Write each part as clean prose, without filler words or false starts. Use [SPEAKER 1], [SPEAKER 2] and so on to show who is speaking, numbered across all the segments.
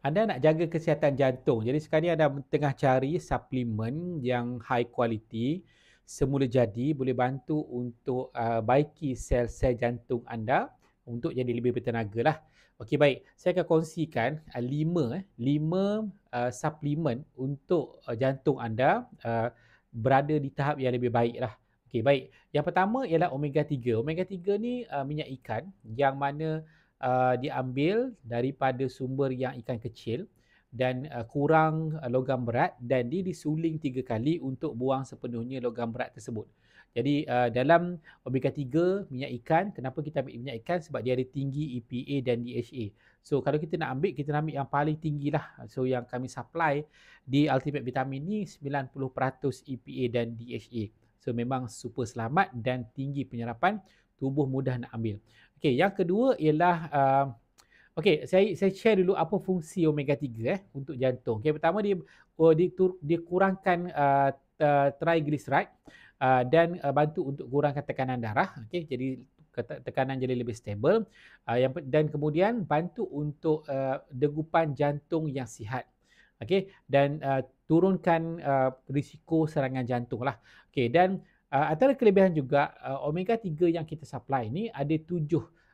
[SPEAKER 1] anda nak jaga kesihatan jantung. Jadi sekarang ni anda tengah cari suplemen yang high quality, semula jadi, boleh bantu untuk baiki sel-sel jantung anda untuk jadi lebih bertenaga lah. Okey, baik. Saya akan kongsikan 5 suplemen untuk jantung anda berada di tahap yang lebih baik lah. Okey, baik. Yang pertama ialah omega 3. Omega 3 ni minyak ikan yang mana diambil daripada sumber yang ikan kecil dan kurang logam berat, dan dia disuling 3 kali untuk buang sepenuhnya logam berat tersebut. Jadi dalam omega 3 minyak ikan, kenapa kita ambil minyak ikan? Sebab dia ada tinggi EPA dan DHA. So kalau kita nak ambil, kita nak ambil yang paling tinggi lah. So yang kami supply di Ultimate Vitamin ni 90% EPA dan DHA. So memang super selamat dan tinggi penyerapan, tubuh mudah nak ambil. Okey, yang kedua ialah okey, saya share dulu apa fungsi omega 3 untuk jantung. Okey, pertama dia kurangkan triglyceride dan bantu untuk kurangkan tekanan darah. Okey, jadi tekanan jadi lebih stabil. Dan kemudian bantu untuk degupan jantung yang sihat. Okey, dan turunkan risiko serangan jantung lah. Okey, dan antara kelebihan juga omega 3 yang kita supply ni ada 7.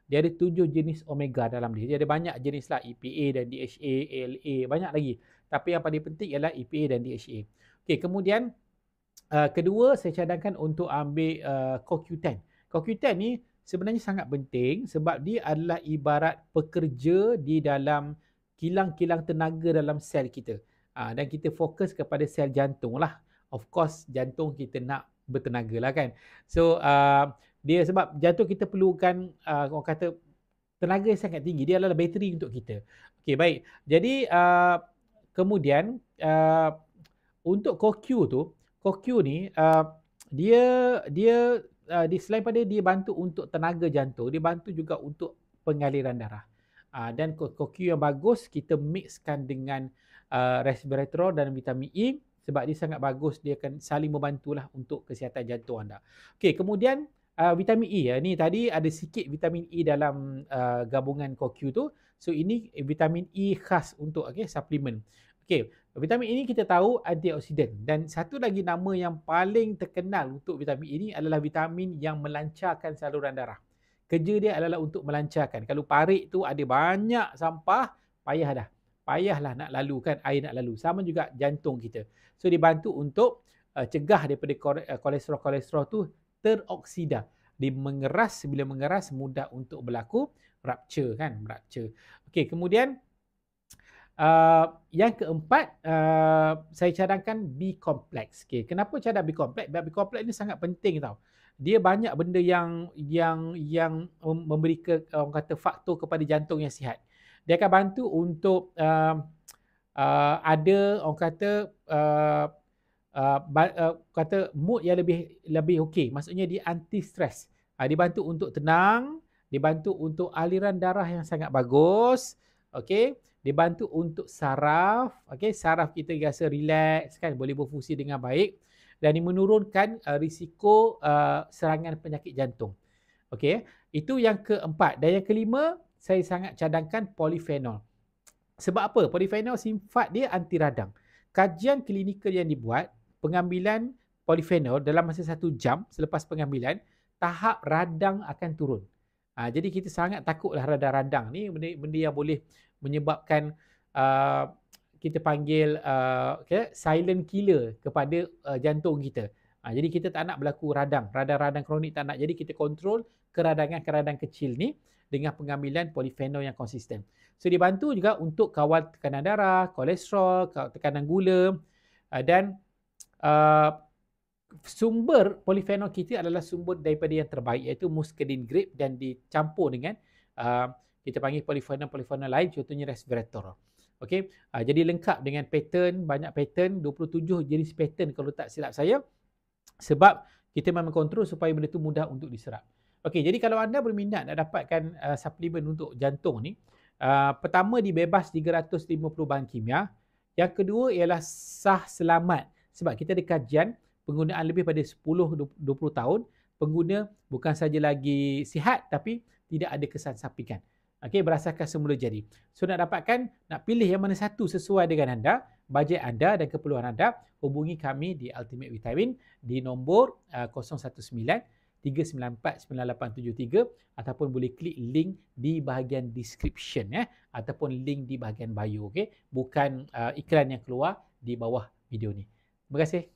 [SPEAKER 1] Dia ada 7 jenis omega dalam dia. Dia ada banyak jenis lah, EPA dan DHA, ALA, banyak lagi. Tapi yang paling penting ialah EPA dan DHA. Okey, kemudian kedua saya cadangkan untuk ambil CoQ10. CoQ10 ni sebenarnya sangat penting sebab dia adalah ibarat pekerja di dalam kilang-kilang tenaga dalam sel kita. Dan kita fokus kepada sel jantung lah. Of course, jantung kita nak bertenaga lah kan. So, dia sebab jantung kita perlukan, orang kata, tenaga yang sangat tinggi. Dia adalah bateri untuk kita. Okey, baik. Jadi, kemudian, untuk CoQ ni, dia selain pada dia bantu untuk tenaga jantung, dia bantu juga untuk pengaliran darah. Dan CoQ yang bagus kita mixkan dengan resveratrol dan vitamin E sebab dia sangat bagus, dia akan saling membantulah untuk kesihatan jantung anda. Okey, kemudian vitamin E ni tadi ada sikit vitamin E dalam gabungan CoQ tu. So ini vitamin E khas untuk suplemen. Okey, vitamin E ni kita tahu antioksidan, dan satu lagi nama yang paling terkenal untuk vitamin E ni adalah vitamin yang melancarkan saluran darah. Kerja dia adalah untuk melancarkan. Kalau parit tu ada banyak sampah, payahlah nak lalu kan, air nak lalu. Sama juga jantung kita. So dia bantu untuk cegah daripada kolesterol tu teroksida. Dia mengeras, bila mengeras mudah untuk berlaku rupture kan, rupture. Okey, kemudian yang keempat, saya cadangkan B-complex. Okay, kenapa cadang B-complex? B-complex ni sangat penting tau. Dia banyak benda yang memberi orang kata faktor kepada jantung yang sihat. Dia akan bantu untuk ada orang kata mood yang lebih okey. Maksudnya dia anti stres. Dia bantu untuk tenang, dia bantu untuk aliran darah yang sangat bagus. Okey, dia bantu untuk saraf. Okey, saraf kita rasa relax kan, boleh berfungsi dengan baik, dan dia menurunkan risiko serangan penyakit jantung. Okey, itu yang keempat. Dan yang kelima, saya sangat cadangkan polyphenol. Sebab apa? Polyphenol sifat dia anti radang. Kajian klinikal yang dibuat, pengambilan polyphenol dalam masa 1 jam selepas pengambilan, tahap radang akan turun. Jadi kita sangat takutlah radang-radang ni, benda yang boleh menyebabkan kita panggil silent killer kepada jantung kita. Jadi kita tak nak berlaku radang kronik, tak nak. Jadi kita kontrol keradangan kecil ni dengan pengambilan polyphenol yang konsisten. So dia bantu juga untuk kawal tekanan darah, kolesterol, tekanan gula, dan sumber polyphenol kita adalah sumber daripada yang terbaik, iaitu muscadine grape, dan dicampur dengan kita panggil polyphenol lain, contohnya resveratrol. Okey, jadi lengkap dengan pattern, banyak pattern, 27 jenis pattern kalau tak silap saya, sebab kita memang kontrol supaya benda tu mudah untuk diserap. Okey, jadi kalau anda berminat nak dapatkan suplemen untuk jantung ni, pertama dibebas 350 bahan kimia. Yang kedua ialah sah selamat, sebab kita ada kajian penggunaan lebih pada 10-20 tahun, pengguna bukan saja lagi sihat tapi tidak ada kesan sampingan. Okey, berdasarkan semula jadi. So nak dapatkan, nak pilih yang mana satu sesuai dengan anda, bajet anda dan keperluan anda, hubungi kami di Ultimate Vitamin di nombor 019-394-9873 ataupun boleh klik link di bahagian description ataupun link di bahagian bio, okey. Bukan iklan yang keluar di bawah video ni. Terima kasih.